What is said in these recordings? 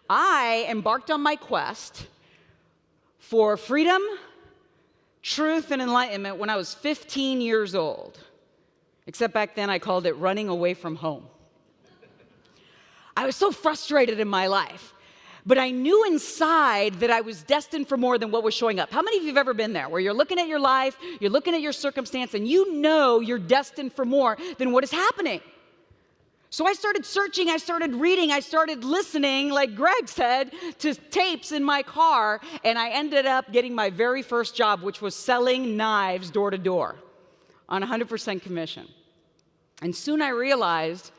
I embarked on my quest for freedom, truth, and enlightenment when I was 15 years old. Except back then I called it running away from home. I was so frustrated in my life, but I knew inside that I was destined for more than what was showing up. How many of you have ever been there, where you're looking at your life, you're looking at your circumstance, and you know you're destined for more than what is happening? So I started searching, I started reading, I started listening, like Greg said, to tapes in my car, and I ended up getting my very first job, which was selling knives door to door on 100% commission. And soon I realized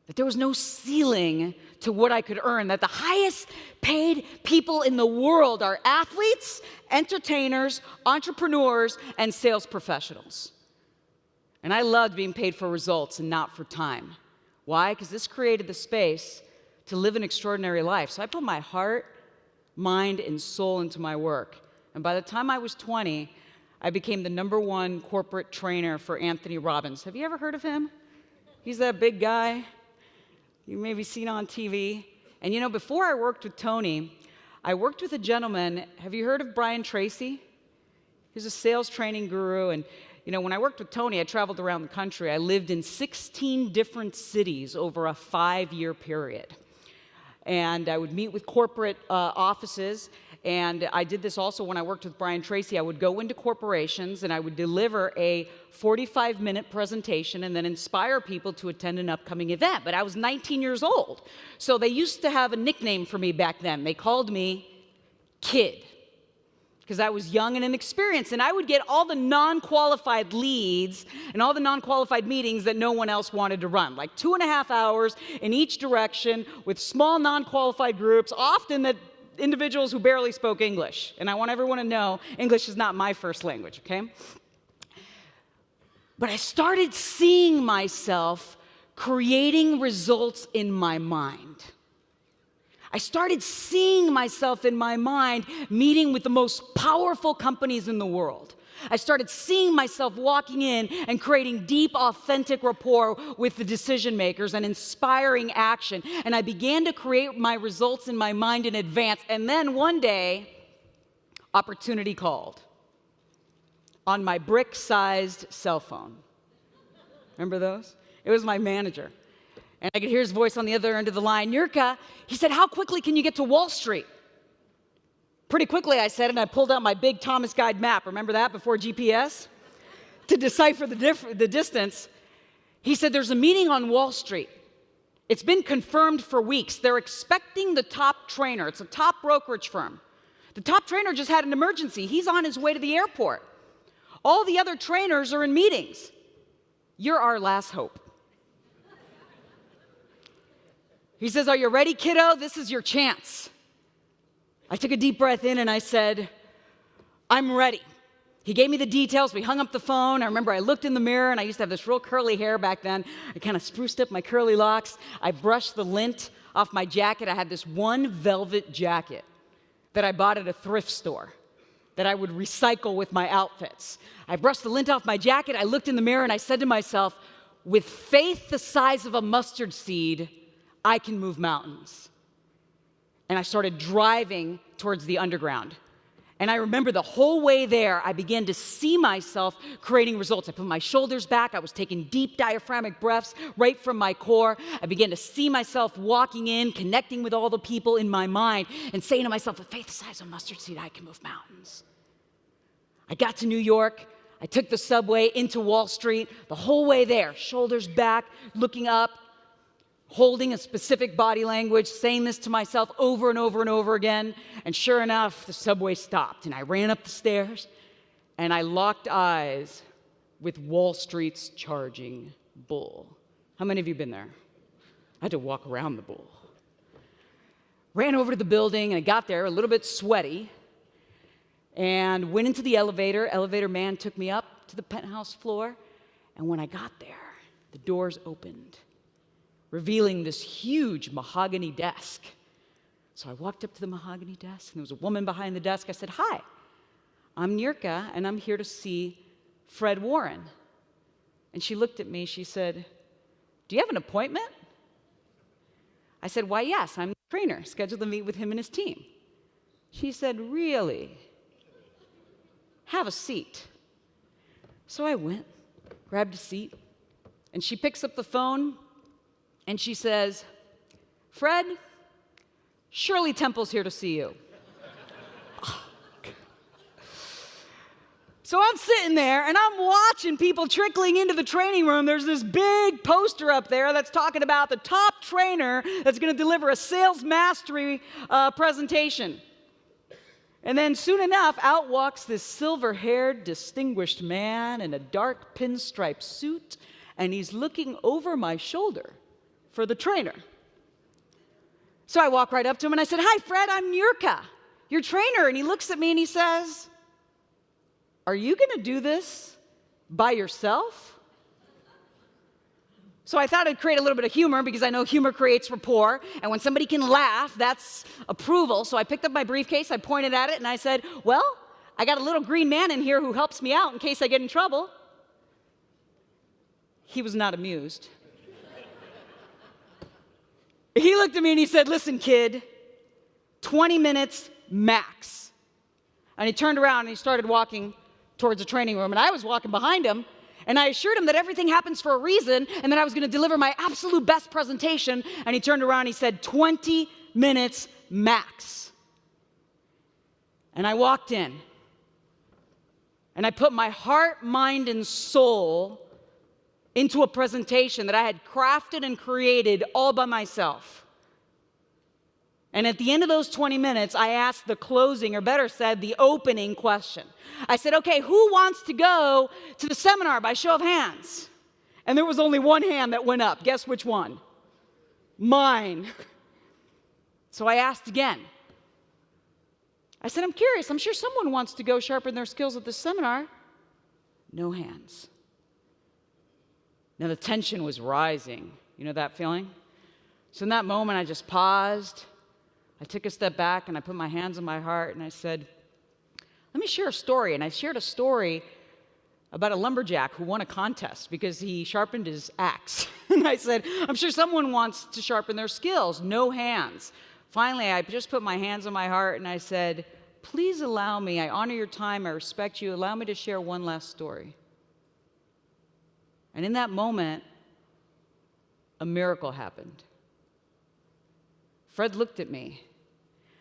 that there was no ceiling to what I could earn, that the highest paid people in the world are athletes, entertainers, entrepreneurs, and sales professionals. And I loved being paid for results and not for time. Why? Because this created the space to live an extraordinary life. So I put my heart, mind, and soul into my work. And by the time I was 20, I became the #1 corporate trainer for Anthony Robbins. Have you ever heard of him? He's that big guy you maybe seen on TV. And you know, before I worked with Tony, I worked with a gentleman. Have you heard of Brian Tracy? He's a sales training guru. And you know, when I worked with Tony, I traveled around the country. I lived in 16 different cities over a 5-year period. And I would meet with corporate offices. And I did this also when I worked with Brian Tracy. I would go into corporations and I would deliver a 45-minute presentation and then inspire people to attend an upcoming event. But I was 19 years old. So they used to have a nickname for me back then. They called me Kid, because I was young and inexperienced. And I would get all the non-qualified leads and all the non-qualified meetings that no one else wanted to run, like 2.5 hours in each direction with small non-qualified groups, often that individuals who barely spoke English. And I want everyone to know English is not my first language, okay? But I started seeing myself creating results in my mind. I started seeing myself in my mind meeting with the most powerful companies in the world. I started seeing myself walking in and creating deep, authentic rapport with the decision makers and inspiring action. And I began to create my results in my mind in advance. And then one day, opportunity called on my brick-sized cell phone. Remember those? It was my manager. And I could hear his voice on the other end of the line. Niurka, he said, how quickly can you get to Wall Street? Pretty quickly, I said, and I pulled out my big Thomas Guide map. Remember that, before GPS? To decipher the distance. He said, there's a meeting on Wall Street. It's been confirmed for weeks. They're expecting the top trainer. It's a top brokerage firm. The top trainer just had an emergency. He's on his way to the airport. All the other trainers are in meetings. You're our last hope. He says, are you ready, kiddo? This is your chance. I took a deep breath in and I said, I'm ready. He gave me the details. We hung up the phone. I remember I looked in the mirror, and I used to have this real curly hair back then. I kind of spruced up my curly locks. I brushed the lint off my jacket. I had this one velvet jacket that I bought at a thrift store that I would recycle with my outfits. I brushed the lint off my jacket. I looked in the mirror and I said to myself, with faith the size of a mustard seed, I can move mountains. And I started driving towards the underground. And I remember the whole way there, I began to see myself creating results. I put my shoulders back. I was taking deep diaphragmatic breaths right from my core. I began to see myself walking in, connecting with all the people in my mind, and saying to myself, with faith the size of a mustard seed, I can move mountains. I got to New York. I took the subway into Wall Street. The whole way there, shoulders back, looking up, holding a specific body language, saying this to myself over and over and over again. And sure enough, the subway stopped, and I ran up the stairs, and I locked eyes with Wall Street's charging bull. How many of you been there? I had to walk around the bull. Ran over to the building, and I got there a little bit sweaty, and went into the elevator. Elevator man took me up to the penthouse floor, and when I got there, the doors opened, revealing this huge mahogany desk. So I walked up to the mahogany desk, and there was a woman behind the desk. I said, hi, I'm Niurka, and I'm here to see Fred Warren. And she looked at me, she said, do you have an appointment? I said, why, yes, I'm the trainer, scheduled to meet with him and his team. She said, really? Have a seat. So I went, grabbed a seat, and she picks up the phone, and she says, Fred, Shirley Temple's here to see you. So I'm sitting there, and I'm watching people trickling into the training room. There's this big poster up there that's talking about the top trainer that's going to deliver a sales mastery presentation. And then soon enough, out walks this silver-haired, distinguished man in a dark pinstripe suit, and he's looking over my shoulder for the trainer. So I walk right up to him, and I said, hi, Fred, I'm Niurka, your trainer. And he looks at me, and he says, are you going to do this by yourself? So I thought I'd create a little bit of humor because I know humor creates rapport. And when somebody can laugh, that's approval. So I picked up my briefcase, I pointed at it, and I said, well, I got a little green man in here who helps me out in case I get in trouble. He was not amused. He looked at me and he said, listen, kid, 20 minutes max. And he turned around and he started walking towards the training room, and I was walking behind him, and I assured him that everything happens for a reason, and that I was going to deliver my absolute best presentation, and he turned around and he said, 20 minutes max. And I walked in, and I put my heart, mind, and soul into a presentation that I had crafted and created all by myself. And at the end of those 20 minutes, I asked the closing, or better said, the opening question. I said, okay, who wants to go to the seminar by show of hands? And there was only one hand that went up. Guess which one? Mine. So I asked again. I said, I'm curious. I'm sure someone wants to go sharpen their skills at the seminar. No hands. Now the tension was rising. You know that feeling? So in that moment, I just paused. I took a step back and I put my hands on my heart and I said, let me share a story. And I shared a story about a lumberjack who won a contest because he sharpened his axe. And I said, I'm sure someone wants to sharpen their skills. No hands. Finally, I just put my hands on my heart and I said, please allow me, I honor your time, I respect you, allow me to share one last story. And in that moment, a miracle happened. Fred looked at me.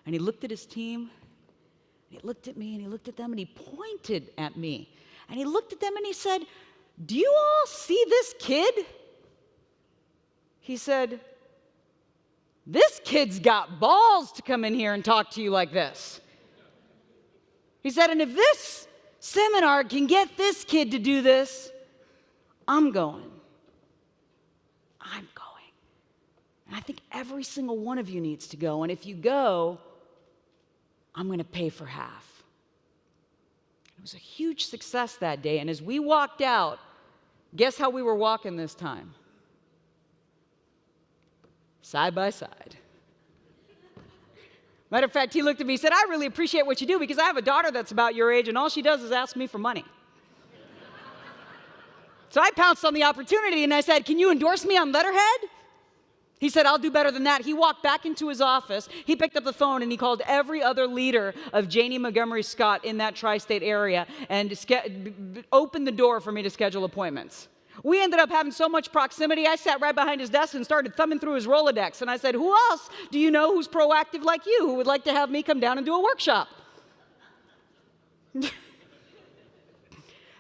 And he looked at his team, and he looked at me, and he looked at them, and he pointed at me. And he looked at them, and he said, do you all see this kid? He said, this kid's got balls to come in here and talk to you like this. He said, and if this seminar can get this kid to do this, I'm going. I'm going. And I think every single one of you needs to go. And if you go, I'm going to pay for half. It was a huge success that day. And as we walked out, guess how we were walking this time? Side by side. Matter of fact, he looked at me and said, I really appreciate what you do because I have a daughter that's about your age and all she does is ask me for money. So I pounced on the opportunity and I said, can you endorse me on letterhead? He said, I'll do better than that. He walked back into his office, he picked up the phone, and he called every other leader of Janie Montgomery Scott in that tri-state area and opened the door for me to schedule appointments. We ended up having so much proximity, I sat right behind his desk and started thumbing through his Rolodex. And I said, who else do you know who's proactive like you, who would like to have me come down and do a workshop? The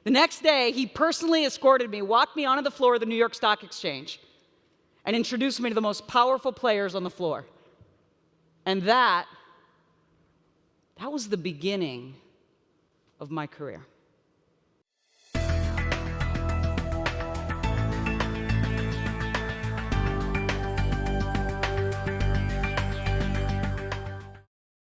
next day, he personally escorted me, walked me onto the floor of the New York Stock Exchange, and introduced me to the most powerful players on the floor. And that was the beginning of my career.